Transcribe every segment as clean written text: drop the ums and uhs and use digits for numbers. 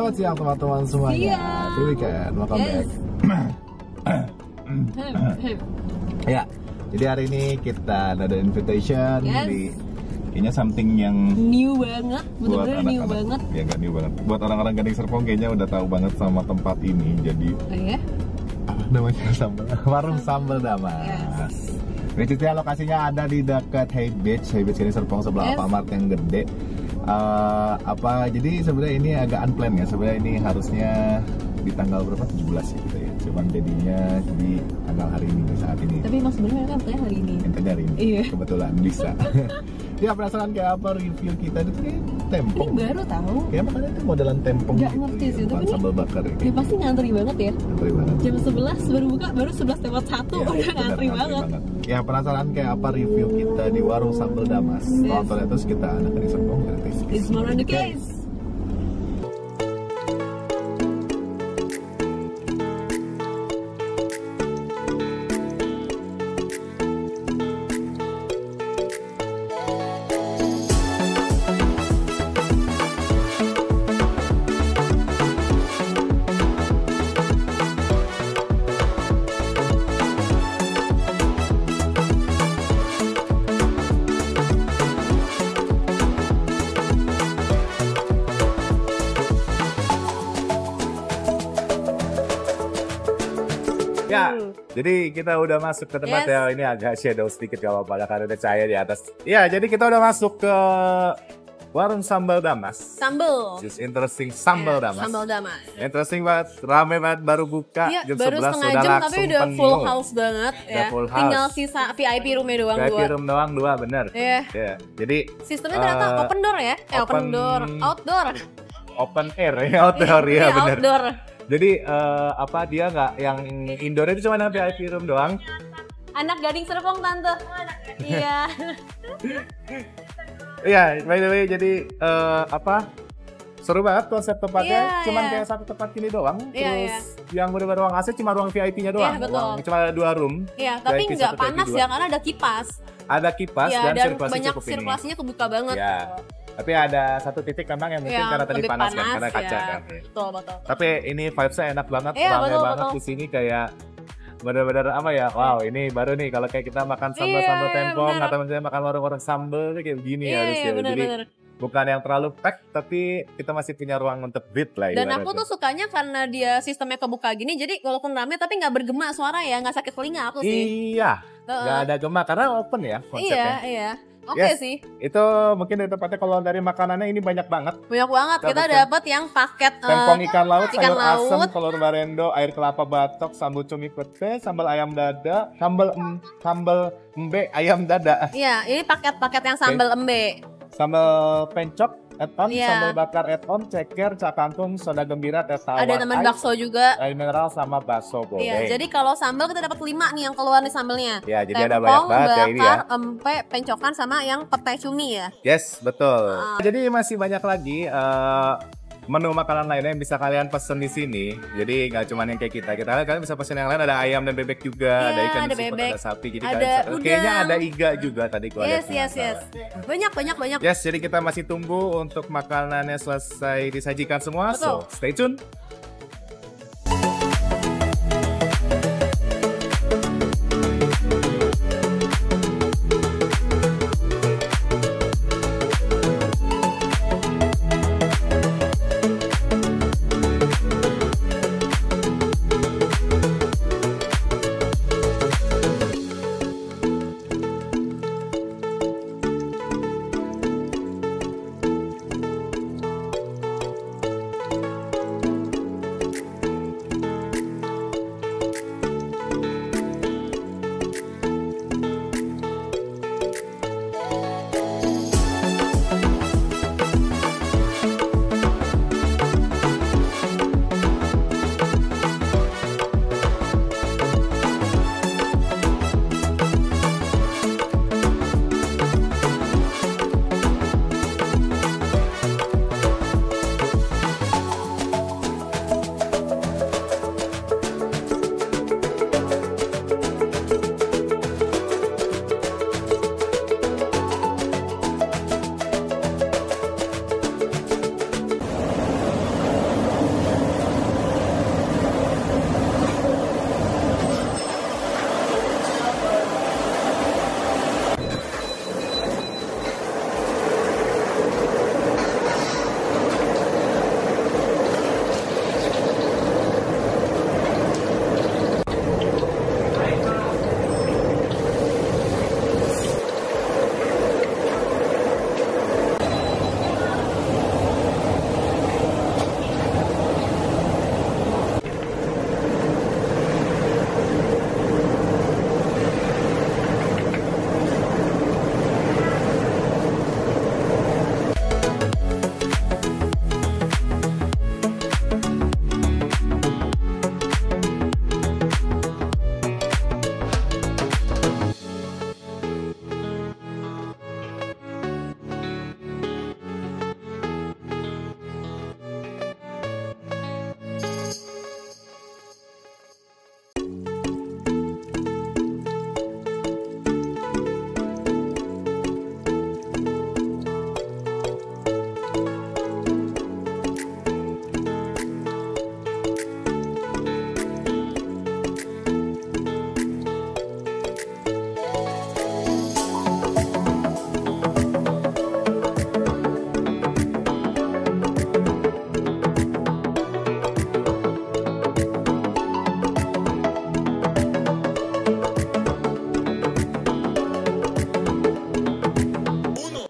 Selamat siang teman-teman semuanya. Happy weekend, welcome back. Ya, jadi hari ini kita ada invitation di kayaknya something yang new banget, bener-bener new banget. Ya nggak new banget. Buat orang-orang Gading Serpong kayaknya udah tahu banget sama tempat ini. Jadi apa namanya, warung sambal Damas. Basically lokasinya ada di dekat Hay Beach ini Serpong sebelah Alfamart yang gede. Jadi sebenarnya ini agak unplanned ya. Sebenarnya ini harusnya di tanggal berapa? 17 ya gitu ya. Cuman jadinya di tanggal hari ini, saat ini. Tapi emang sebenarnya kan katanya hari ini. Katanya hari ini. Iya. Kebetulan bisa. Ya penasaran kayak apa review kita itu kayak tempong. Ini baru tahu. Ya makanya itu modelan tempong. Gak gitu, ngerti sih, ya, tapi sambal bakar ya. Dia pasti ngantri banget ya. Ngantri banget. Jam 11 baru buka, baru 11 lewat 1 udah ngantri banget. Ya penasaran kayak apa review kita di warung sambal Damas. Nonton terus kita anak di Serpong. It's more on the case. Ya, jadi kita udah masuk ke tempat ya. Ini agak shadow sedikit kalau pada karena ada cahaya di atas. Ya, jadi kita udah masuk ke warung sambal Damas. Sambal. Just interesting sambal Damas. Sambal Damas. Interesting banget, rame banget, baru buka jam baru 11 setengah udah jam langsung tapi udah penuh. full house banget ya. Full house. Tinggal sisa VIP roomnya doang VIP room doang dua, bener. Iya. Jadi sistemnya ternyata open door ya? Open door, outdoor. Open air ya, outdoor ya, bener. Outdoor. Jadi dia nggak yang indoor itu cuma VIP room doang. Anak Gading Serpong tante. Iya. Iya, by the way, jadi seru banget konsep tempatnya. Cuman kayak satu tempat ini doang. Terus yang udah ruang AC cuma ruang VIP-nya doang. Cuma ada 2 room. Iya, tapi nggak panas ya karena ada kipas. Ada kipas dan sirkulasi banyak cukup sirkulasinya kebuka banget. Ya. Tapi ada satu titik memang yang mungkin karena tadi panas kan, karena kaca kan. Betul. Tapi ini vibes-nya enak banget, rame banget di sini kayak bener-bener wow, ini baru nih kalau kayak kita makan sambal tempong atau misalnya makan warung-warung sambal kayak begini harusnya. Jadi bukan yang terlalu pack, tapi kita masih punya ruang untuk beat lah. Dan aku tuh sukanya karena dia sistemnya kebuka gini, jadi walaupun rame tapi nggak bergema suara ya, nggak sakit telinga aku sih. Iya, nggak ada gema karena open ya konsepnya. Iya. Oke sih. Itu mungkin dari tempatnya kalau dari makanannya ini banyak banget. Banyak banget. Kita dapat yang paket tempong ikan laut, sayur asem, telur barendo, air kelapa batok, sambal cumi pete, sambal ayam dada, sambal embe ayam dada. Iya, ini paket-paket yang sambal embe. Sambal pencok add-on, sambal bakar add-on, ceker, cak kangkung, soda gembira, teh tawar, ada teman bakso juga, air mineral sama bakso goreng. Iya, jadi kalau sambal kita dapat 5 nih yang keluar nih sambelnya. Ya, jadi ada banyak banget ya ini ya. Empe, pencokan sama yang pete cumi ya. Yes, betul. Jadi masih banyak lagi menu makanan lainnya yang bisa kalian pesen di sini. Jadi nggak cuma yang kayak kita. Kalian bisa pesen yang lain, ada ayam dan bebek juga, ada ikan disebut, ada sapi. Jadi kayaknya ada iga juga tadi gua lihat. Yes. Banyak. Yes, jadi kita masih tunggu untuk makanannya selesai disajikan semua. Betul. So, stay tune.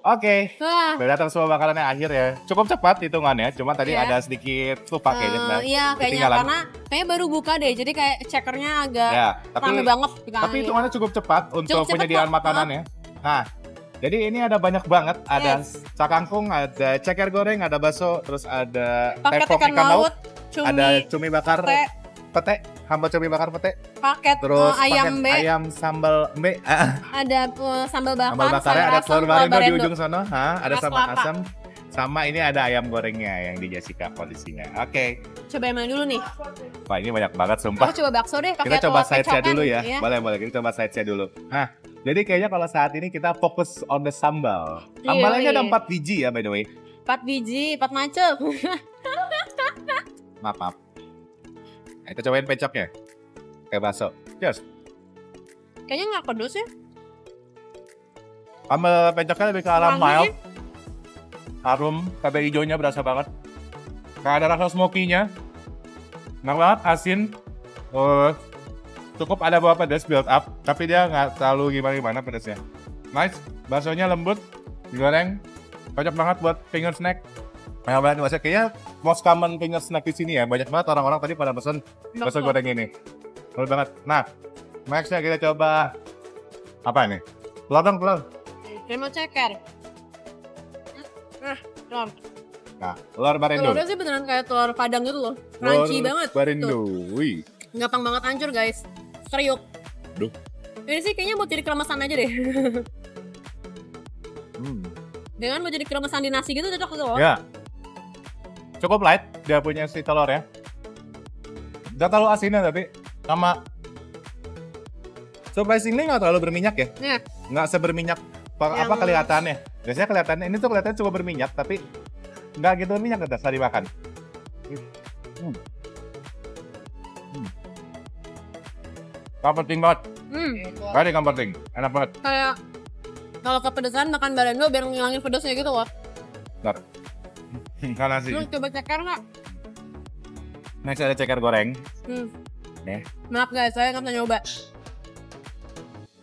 Oke, Wah. udah datang semua makanannya akhir ya. Cukup cepat hitungannya, cuma tadi Iya. ada sedikit lupa kayaknya. Nah, Iya kayaknya ketinggalan. karena kayaknya baru buka deh, jadi kayak checkernya agak Ya, rame banget. tapi hitungannya cukup cepat untuk Cukup cepet penyediaan kok. makanannya. Nah, jadi ini ada banyak banget. Ada Yes. cakangkung, ada ceker goreng, ada bakso, terus ada paket tepung ikan laut, cumi, ada cumi bakar pete, pete, hamba cumi bakar pete, paket terus ayam paket be, ayam sambal be, ada sambal bakar, sambal bakarnya sayur ada asam, telur barendo di barendo. ujung sana, ada Mas sambal kelapa. asam, sama ini ada ayam gorengnya yang di Jessica kondisinya. Oke, Coba yang mana dulu nih? wah ini banyak banget sumpah. Aku coba bakso deh, pakai Kita coba telur side-nya pecokan. dulu ya. Iya. Boleh, kita coba side-nya dulu. Nah, jadi kayaknya kalau saat ini kita fokus on the sambal. Iya, Sambalnya ada iya. 4 biji ya by the way. 4 biji, 4 macam. Maaf. Nah, kita cobain pecoknya. Kayak bakso. Cheers. Kayaknya nggak pedes ya? Sambal pecoknya lebih ke arah Wangi. mild. Harum, cabai hijaunya berasa banget. Kayak ada rasa smoky-nya. Enak banget, asin. Cukup ada beberapa pedas build up, tapi dia nggak terlalu gimana-gimana pedasnya. Nice, baksonya lembut, digoreng, cocok banget buat finger snack. Banyak banget maksudnya kayaknya most common finger snack di sini ya. Banyak banget orang-orang tadi pada pesen bakso goreng ini. Betul banget. Nah, nextnya kita coba apa ini? Telur dong, telur. Saya mau ceker. Telur. Nah, telur barendo. Telurnya sih beneran kayak telur padang gitu loh. Crunchy banget. Barendo. Wih. Gampang banget hancur guys. Kriuk. Duh. Ini sih kayaknya buat jadi kremesan aja deh. Dengan mau jadi kremesan di nasi gitu cocok gitu loh. Ya. Cukup light dia punya si telur ya. Gak terlalu asinnya tapi sama surprisingly nggak terlalu berminyak ya. Nih, Nggak seberminyak apa Yang- kelihatannya. Biasanya kelihatannya ini tuh kelihatannya cukup berminyak tapi nggak gitu berminyak udah setelah dimakan. Comforting banget. Very comforting. Enak banget. kayak kalau kepedesan makan barendo biar ngilangin pedesnya gitu loh. Bentar. Karena sih. Lu coba ceker nggak? Next ada ceker goreng. Nih. Maaf guys, saya nggak bisa nyoba.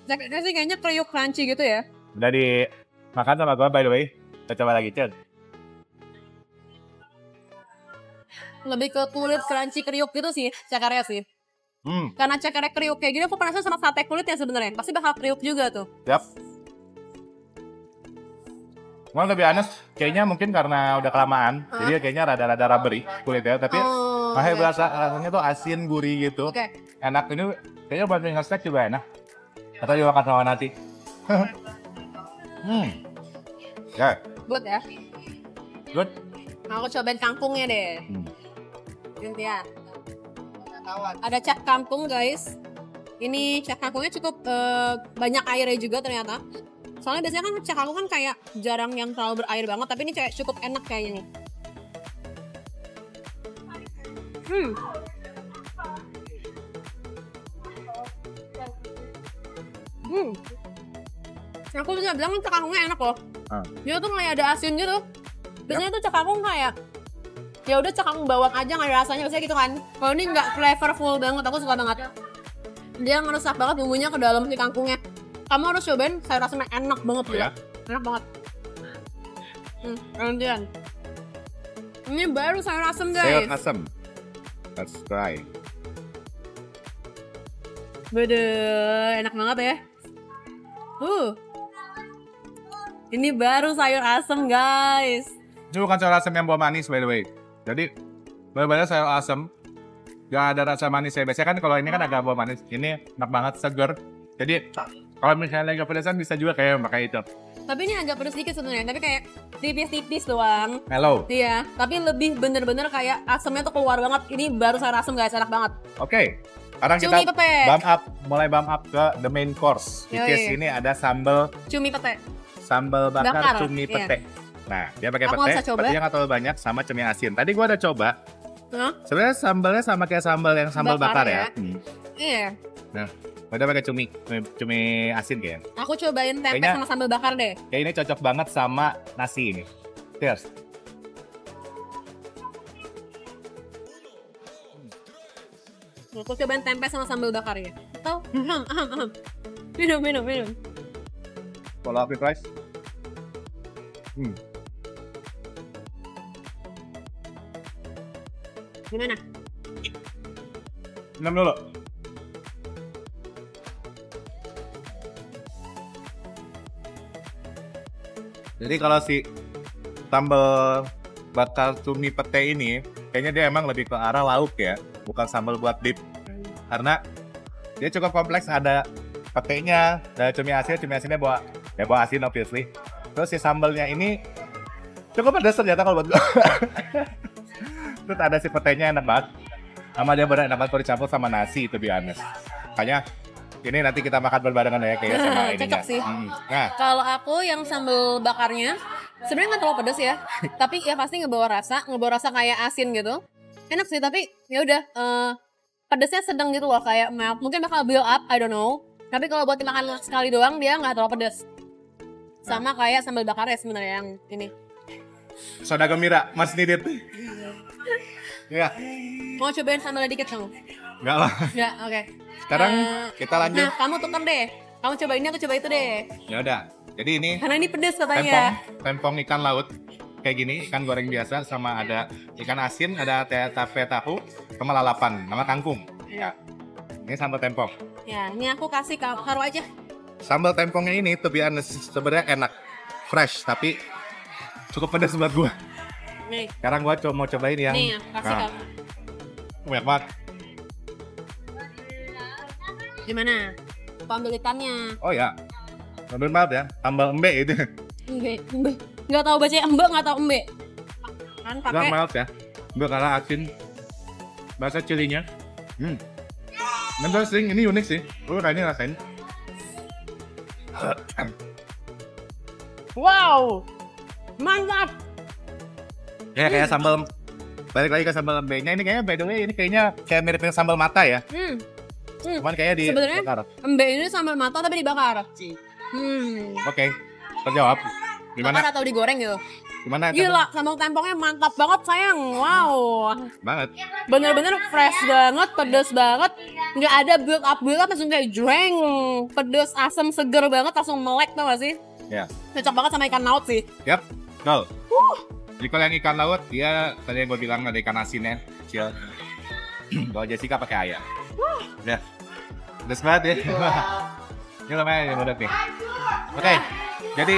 Cekernya sih kayaknya kriuk crunchy gitu ya. Udah dimakan sama gue by the way. Kita coba lagi, Cen. Lebih ke kulit crunchy kriuk gitu sih cekernya sih. Hmm, Karena cekernya kriuk kayak gini aku penasaran sama sate kulit ya sebenarnya. Pasti bakal kriuk juga tuh. siap. Mau lebih honest, kayaknya mungkin karena udah kelamaan, jadi kayaknya rada-rada rubbery kulitnya, tapi makanya oke. berasa rasanya tuh asin gurih gitu. Oke. Enak ini kayaknya buat finger snack juga enak. Atau juga makan sama nasi. Ya, Good ya. good. Aku cobain kangkungnya deh. Hmm. Gantian. Ada cak kangkung guys. Ini cak kangkungnya cukup banyak airnya juga ternyata. Soalnya biasanya kan cak kangkung kan kayak jarang yang terlalu berair banget, tapi ini kayak cukup enak kayaknya nih. Aku bisa bilang cak kangkungnya enak loh. Dia tuh kayak ada asin gitu. Biasanya tuh cak kangkung kayak ya udah cak kangkung bawang aja nggak ada rasanya biasanya gitu kan. Kalau ini nggak flavorful banget, aku suka banget. Dia ngeresap banget bumbunya ke dalam si kangkungnya. Kamu harus cobain sayur asamnya enak banget Oh ya? Enak banget. Gantian. Ini baru sayur asam Sayur guys. asam. Let's try. Bede, enak banget ya. Ini baru sayur asam guys. Ini bukan sayur asam yang bawa manis by the way. Jadi benar-benar sayur asam. Gak ada rasa manis ya. Biasanya kan kalau ini kan agak bawa manis. Ini enak banget, seger. Jadi kalau misalnya lagi kepedesan bisa juga kayak pakai itu. Tapi ini agak pedes dikit sebenarnya, tapi kayak tipis-tipis doang. Mellow. Iya, tapi lebih bener-bener kayak asamnya tuh keluar banget. Ini baru sayur asam guys, enak banget. Oke. Sekarang kita Cumi pete. mulai bump up ke the main course. Which is Yoi. ini ada sambal Cumi pete. bakar Bakar, cumi iya. pete. Nah, dia pakai Aku pete, bisa coba. petenya nggak terlalu banyak sama cumi asin. Tadi gua udah coba. Hah? Sebenarnya sambalnya sama kayak sambal yang sambal bakar, Bakar ya. ya. Iya. Nah, udah pakai cumi asin kayaknya. Aku cobain tempe Kayaknya- sama sambal bakar deh. Kayak ini cocok banget sama nasi ini. Cheers. Aku cobain tempe sama sambal bakar ya. Tahu? Minum. Follow up with rice. Gimana? Minum dulu. Jadi kalau si sambal bakar cumi pete ini, kayaknya dia emang lebih ke arah lauk ya, bukan sambal buat dip. Karena dia cukup kompleks, ada petenya, ada cumi asinnya bawa asin obviously. Terus si sambalnya ini cukup pedas ternyata kalau buat gue. Terus ada si petenya enak banget. Sama dia bener enak banget kalau dicampur sama nasi, to be honest. Makanya ini nanti kita makan berbarengan ya kayak sama ininya. Cocok sih. Nah, kalau aku yang sambal bakarnya sebenarnya nggak terlalu pedas ya, tapi ya pasti ngebawa rasa kayak asin gitu. Enak sih, tapi ya udah pedasnya sedang gitu loh, kayak mungkin bakal build up, I don't know. Tapi kalau buat dimakan sekali doang dia nggak terlalu pedas. Sama kayak sambal bakarnya sebenarnya yang ini. Soda gembira, Mas Nidit. Ya. Mau cobain sambalnya dikit kamu? Enggak lah. Ya, oke. Sekarang kita lanjut. Nah, kamu tukar deh. Kamu coba ini, aku coba itu deh. Ya udah. Jadi ini Karena ini pedas katanya. tempong ikan laut kayak gini, ikan goreng biasa, sama ada ikan asin, ada tape tahu, sama lalapan, nama kangkung. Ya. Ini sambal tempong. Ya, ini aku kasih haru aja. Sambal tempongnya ini to be honest sebenarnya enak, fresh, tapi cukup pedas buat gua. Nih. Sekarang gua mau cobain yang Nih, kasih kamu. banyak banget. Gimana? Aku ambil ikannya. Oh ya, bener banget ya, sambal embe itu. Embe. Nggak tahu baca embe, nggak tahu embe. Kan Gak pakai. mild ya, gak kalah asin. Bahasa cilinya. Interesting, ini unik sih. Lu kayaknya rasain. Wow, mantap. Ya kayak sambal, balik lagi ke sambal embenya. Ini kayaknya by the way, ini kayaknya kayak mirip-mirip sambal mata ya. Cuman kayaknya di Sebenarnya bakar. embe ini sambal mata tapi dibakar. Oke, terjawab. Gimana? Bakar atau digoreng gitu. Gimana? Gila, sambal tempongnya mantap banget sayang. Wow. Banget. Bener-bener fresh banget, pedes banget. Nggak ada build up langsung kayak jreng. Pedes, asam, seger banget, langsung melek tau gak sih? Ya. Cocok banget sama ikan laut sih. Yap, betul. Jadi kalau yang ikan laut, dia tadi yang gue bilang ada ikan asinnya, kecil. Kalau Jessica pakai ayam. Ya, pedes banget ya. Ini lumayan ya udah nih. Oke, jadi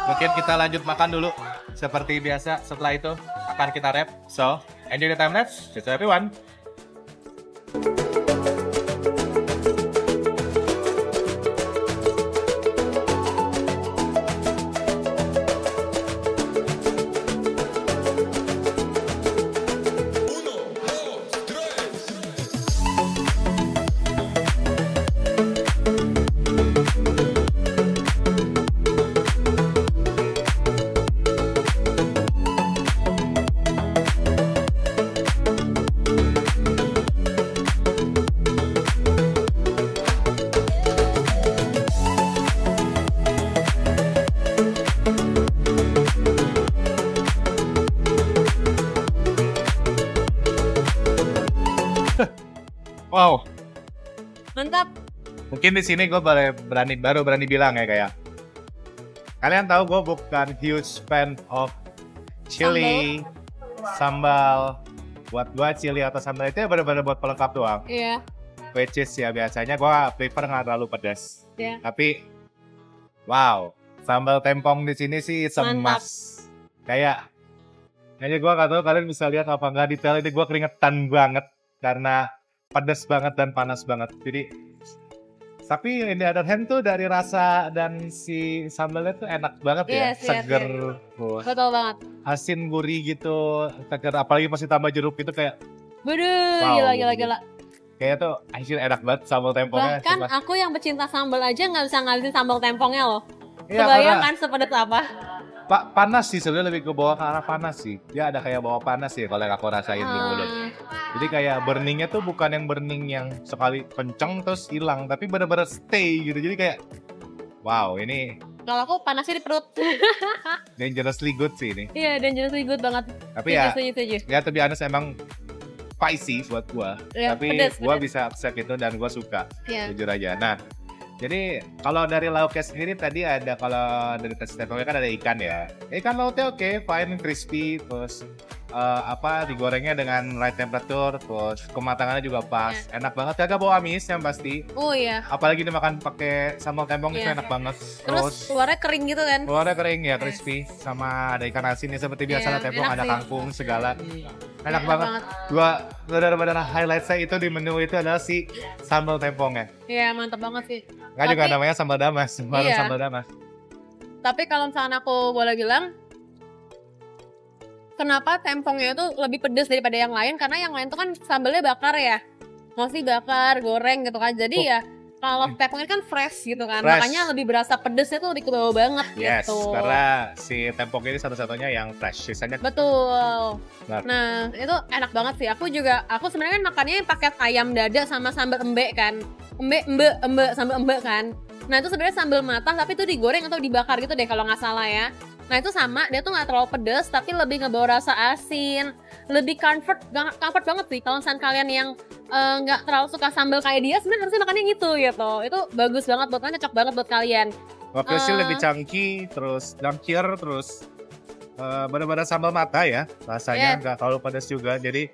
mungkin kita lanjut makan dulu. Seperti biasa, setelah itu akan kita wrap. So, enjoy the time lapse. Cheers everyone. Wow, Mantap. mungkin di sini gue baru berani bilang ya kayak kalian tahu gue bukan huge fan of chili, sambal. Buat gue chili atau sambal itu benar-benar buat pelengkap doang. Iya. Which is ya biasanya gue prefer nggak terlalu pedas. Iya. Tapi wow, sambal tempong di sini sih semas. Kayaknya gue nggak tahu kalian bisa lihat apa nggak detail ini, gue keringetan banget karena pedas banget dan panas banget. Jadi tapi in the other hand tuh dari rasa dan si sambalnya tuh enak banget ya, seger. Betul banget. Asin gurih gitu, seger, apalagi pas ditambah jeruk itu kayak Waduh, wow. gila. Kayaknya tuh anjir enak banget sambal tempongnya. Bahkan aku yang pecinta sambal aja nggak bisa ngalihin sambal tempongnya loh. Iya, Kebayang kan sepedas apa? Panas sih sebenarnya, lebih ke bawah ke arah panas sih. Dia ada kayak bawah panas sih kalau yang aku rasain di mulut. Jadi kayak burningnya tuh bukan yang burning yang sekali kenceng terus hilang, tapi bener-bener stay gitu. Jadi kayak wow, ini Kalau aku panasnya di perut. dangerously good sih ini. Iya, dangerously good banget. Tapi ya, Setuju. ya to be honest emang spicy buat gua. Ya, tapi pedes. gua bisa accept itu dan gua suka. Iya. Jujur aja. Nah, Jadi kalau dari lauknya sendiri tadi ada, kalau dari tes tempongnya kan ada ikan ya. Ikan lautnya oke, fine, crispy, terus digorengnya dengan right temperature, terus kematangannya juga pas, enak banget, kagak bau amis yang pasti. Oh iya. Apalagi dimakan pakai sambal tempong itu enak banget. Terus luarnya kering gitu kan? Luarnya kering ya, crispy, sama ada ikan asinnya seperti biasa tempong, ada kangkung segala. Enak banget. Gua benar-benar highlight saya itu di menu itu adalah si sambal tempongnya. Iya, mantap banget sih. Nggak juga namanya sambal damas, baru sambal damas. Tapi kalau misalnya aku boleh bilang, kenapa tempongnya itu lebih pedes daripada yang lain? Karena yang lain tuh kan sambalnya bakar ya, masih bakar, goreng gitu kan. Jadi ya kalau tempongnya kan fresh gitu kan, makanya lebih berasa pedesnya tuh lebih ke bawah banget gitu. Karena si tempong ini satu-satunya yang fresh, sisanya. Betul. Nah itu enak banget sih. Aku sebenarnya makannya pakai ayam dada sama sambal embe kan, sambal embe kan. Nah itu sebenarnya sambal matah tapi itu digoreng atau dibakar gitu deh kalau nggak salah ya. Nah itu sama, dia tuh nggak terlalu pedes tapi lebih ngebawa rasa asin, lebih comfort banget sih. Kalau misalnya kalian yang nggak terlalu suka sambal kayak dia, sebenarnya harusnya makannya gitu. Itu bagus banget buat kalian, cocok banget buat kalian. Waktu sih lebih chunky, terus dangkir, terus benar-benar sambal mata ya, rasanya nggak terlalu pedas juga, jadi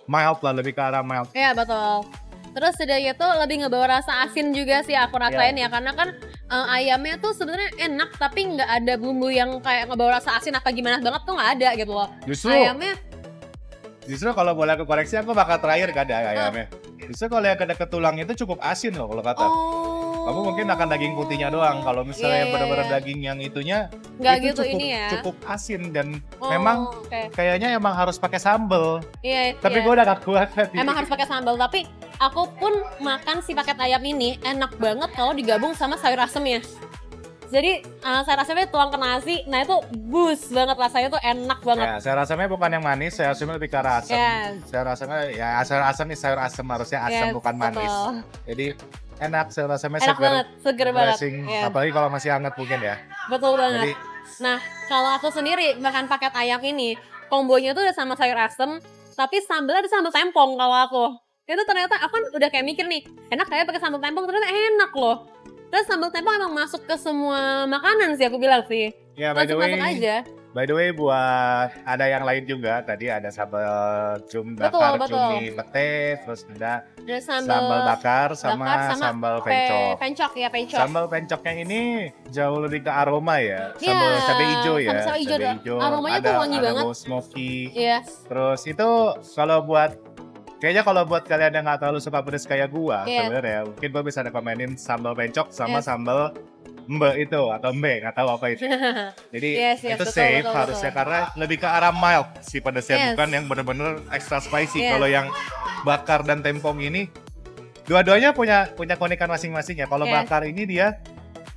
mild lah, lebih ke arah mild. Iya betul. Terus udah gitu lebih ngebawa rasa asin juga sih aku rasain ya, karena kan ayamnya tuh sebenarnya enak tapi nggak ada bumbu yang kayak ngebawa rasa asin apa gimana banget tuh, nggak ada gitu loh. Justru kalau boleh aku koreksi, aku bakal terakhir gak ada ayamnya. Justru kalau yang ke tulang itu cukup asin loh kalau kata. Kamu mungkin akan daging putihnya doang. Kalau misalnya benar-benar daging yang itunya nggak itu gitu ini ya. Cukup asin dan memang kayaknya emang harus pakai sambal. Tapi gue udah gak kuat. Emang harus pakai sambal, tapi aku pun makan si paket ayam ini enak banget kalau digabung sama sayur asemnya. Jadi sayur asemnya tuang ke nasi, nah itu bus banget, rasanya tuh enak banget. Ya, sayur asemnya bukan yang manis, sayur asemnya lebih ke arah asam. Sayur asemnya ya sayur asam nih, sayur asam harusnya asam bukan manis. Jadi enak, sayur asemnya seger banget. Apalagi kalau masih hangat mungkin ya. Betul banget. Nah kalau aku sendiri makan paket ayam ini, kombonya tuh udah sama sayur asem, tapi sambalnya ada sambal tempong kalau aku. Itu ternyata aku kan udah kayak mikir nih, enak kayak pakai sambal tempong, ternyata enak loh. Terus sambal tempong emang masuk ke semua makanan sih aku bilang sih. Ya, masuk aja. By the way, buat ada yang lain juga. Tadi ada sambal bakar cumi pete, terus ada sambal bakar sama sambal pencok. Pencok. Sambal pencoknya ini jauh lebih ke aroma ya. Sambal cabai hijau ya. Cabai hijau. Aromanya tuh wangi banget. Ada smoky. Yes. Terus itu kayaknya kalau buat kalian yang nggak terlalu suka pedas kayak gua, sebenarnya mungkin gua bisa rekomenin sambal pencok sama sambal mbe itu atau mbe, nggak tahu apa itu. Jadi itu safe harusnya karena lebih ke arah mild si pedasnya, bukan yang bener-bener extra spicy. Kalau yang bakar dan tempong ini, dua-duanya punya keunikan masing-masing ya. Kalau bakar ini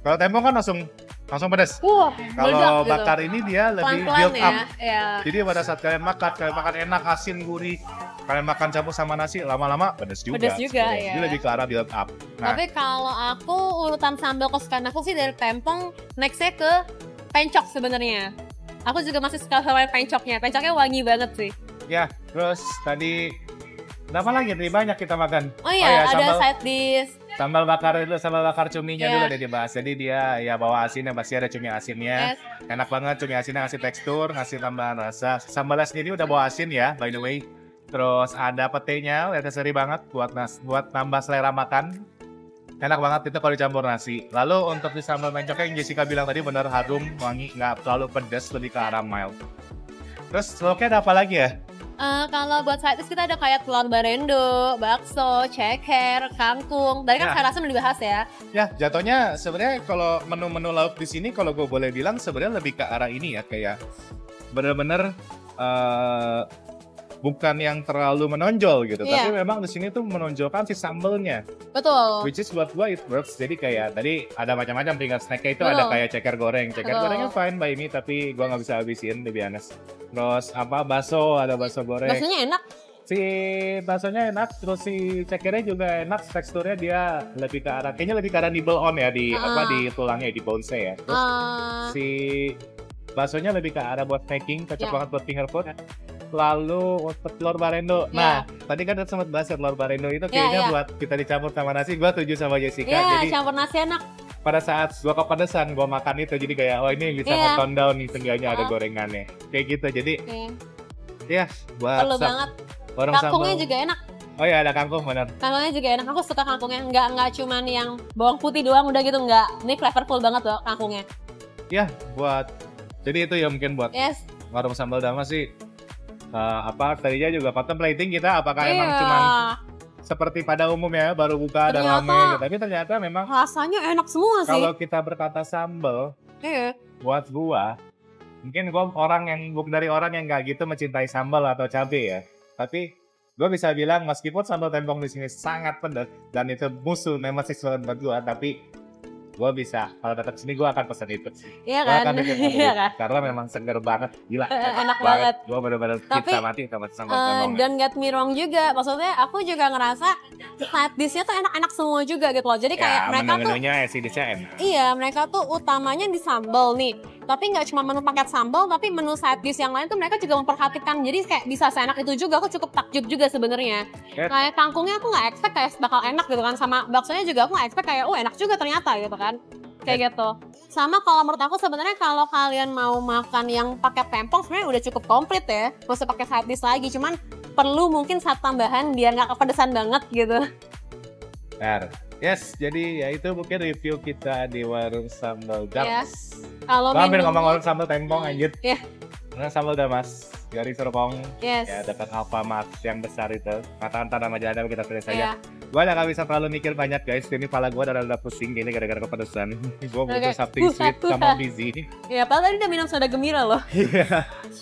kalau tempong kan langsung pedas. Kalau bakar ini dia lebih build up. Jadi pada saat kalian makan enak, asin, gurih. Kalian makan campur sama nasi, lama-lama pedas juga. Jadi lebih ke arah build up. Tapi kalau aku urutan sambal kesukaan aku sih dari tempong, nextnya ke pencok sebenarnya. Aku juga masih suka sama pencoknya. Pencoknya wangi banget sih. Ya, terus tadi apa lagi? Lebih banyak kita makan. Ada side dish. Sambal bakar cuminya dulu udah dibahas. Jadi dia bawa asinnya, pasti ada cumi asinnya. Enak banget, cumi asinnya ngasih tekstur, ngasih tambahan rasa. Sambalnya sendiri udah bawa asin ya, by the way. Terus ada petenya, udah seri banget buat nambah selera makan. Enak banget itu kalau dicampur nasi. Lalu untuk di sambal pencoknya yang Jessica bilang tadi bener harum, wangi, nggak terlalu pedas, lebih ke arah mild. Terus lauknya ada apa lagi ya? Kalau buat side dish kita ada kayak telur barendo, bakso, ceker, kangkung. Tadi kan saya rasa udah dibahas ya. Ya, jatuhnya sebenarnya kalau menu-menu lauk di sini kalau gue boleh bilang sebenarnya lebih ke arah ini ya, kayak bener-bener bukan yang terlalu menonjol gitu, tapi memang di sini tuh menonjolkan si sambelnya. Betul. Which is buat gue it works. Jadi kayak tadi ada macam-macam tinggal snacknya itu ada kayak ceker goreng. Ceker gorengnya fine by me, tapi gue nggak bisa habisin, lebih honest. Terus bakso, ada bakso goreng. Baksonya enak. Si baksonya enak, terus si cekernya juga enak. Teksturnya dia lebih ke arah, kayaknya lebih ke arah nibble on ya di di tulangnya, di bones-nya ya. Terus si baksonya lebih ke arah buat snacking, cocok banget buat finger food. Lalu untuk telur barendo. Nah, tadi kan udah sempat bahas telur barendo itu kayaknya buat kita dicampur sama nasi. Gua setuju sama Jessica. Jadi campur nasi enak. Pada saat gua kepedesan, gua makan itu jadi kayak oh ini bisa nge-tone down nih, seenggaknya ada gorengannya. Kayak gitu. Jadi buat perlu banget. Kangkungnya juga enak. Oh iya, ada kangkung, benar. Kangkungnya juga enak. Aku suka kangkungnya. Nggak cuman yang bawang putih doang udah gitu, nggak. Ini flavorful banget loh kangkungnya. Jadi itu ya mungkin buat warung sambal Damas sih. Tadinya juga contemplating kita apakah emang cuman seperti pada umumnya baru buka dan rame gitu. Tapi ternyata memang rasanya enak semua sih. Kalau kita berkata sambal, buat gua mungkin gua dari orang yang nggak gitu mencintai sambal atau cabai ya. Tapi gua bisa bilang meskipun sambal tempong di sini sangat pedas dan itu musuh nemesis buat gua, tapi gue bisa kalau datang sini gue akan pesan itu sih. Iya kan? Karena memang seger banget, gila. Enak banget. Gue bener-bener cinta mati sama sambal. Dan get me wrong juga, maksudnya aku juga ngerasa side dish-nya tuh enak-enak semua juga gitu loh. Jadi kayak mereka tuh menunya sih dish-nya enak. Iya, mereka tuh utamanya di sambal nih. Tapi nggak cuma menu paket sambal, tapi menu side dish yang lain tuh mereka juga memperhatikan. Jadi kayak bisa seenak itu juga, aku cukup takjub juga sebenarnya. Kayak kangkungnya aku nggak expect kayak bakal enak gitu kan, sama baksonya juga aku nggak expect kayak enak juga ternyata gitu kan. Kayak gitu. Sama kalau menurut aku sebenarnya kalau kalian mau makan yang pakai tempong sebenarnya udah cukup komplit ya. Gak usah pakai side dish lagi, cuman perlu mungkin satu tambahan biar nggak kepedesan banget gitu. Jadi ya itu mungkin review kita di warung sambal Damas. Kalau hampir ngomong warung sambal tempong anjir. Karena sambal Damas dari Serpong, ya dekat Alfamart yang besar itu. Katakan nama jalan kita pilih saja. Gue gak bisa terlalu mikir banyak guys. Ini kepala gue udah pusing gini gara-gara kepedesan. Gue butuh something sweet sama busy. Ya padahal tadi udah minum soda Gembira loh.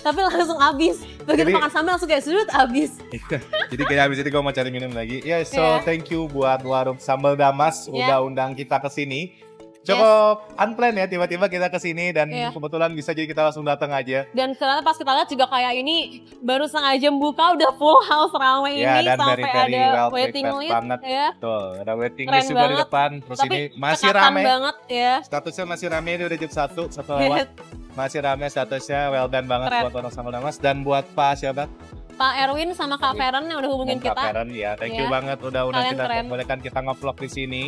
Tapi langsung habis. Begitu makan sambal langsung kayak sudut habis. Jadi kayak habis itu gue mau cari minum lagi. Thank you buat warung sambal Damas udah undang kita ke sini. Cukup unplanned ya, tiba-tiba kita kesini dan kebetulan bisa jadi kita langsung datang aja. Dan ternyata pas kita lihat juga kayak ini baru setengah jam buka udah full house ramai ini sampai ada waiting list Tuh, ada waiting list juga di depan. Terus ini masih ramai banget ya. Statusnya masih ramai, ini udah jam 1 lewat. Masih ramai statusnya, well done banget buat orang sambal Damas dan buat Pak Erwin sama Kak Feren yang udah hubungin kita. Kak Feren thank you banget udah kita bolehkan kita nge-vlog di sini.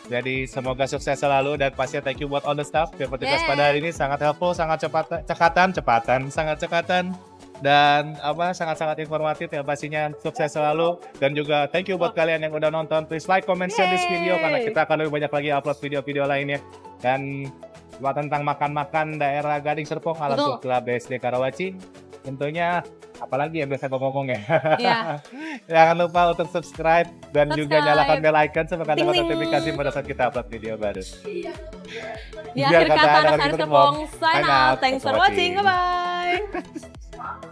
Jadi semoga sukses selalu dan pasti thank you buat all the staff yang petugas pada hari ini sangat helpful, sangat sangat cekatan dan sangat-sangat informatif ya pastinya sukses selalu dan juga thank you buat kalian yang udah nonton. Please like, comment, share this video karena kita akan lebih banyak lagi upload video-video lainnya dan buat tentang makan-makan daerah Gading Serpong alam Club BSD Karawaci. Tentunya apalagi yang biasa ngomong ya. Jangan lupa untuk subscribe dan juga nyalakan bell icon supaya dapat notifikasi pada saat kita upload video baru. Di akhir kata anak Serpong sign out. Thanks for watching. Bye bye.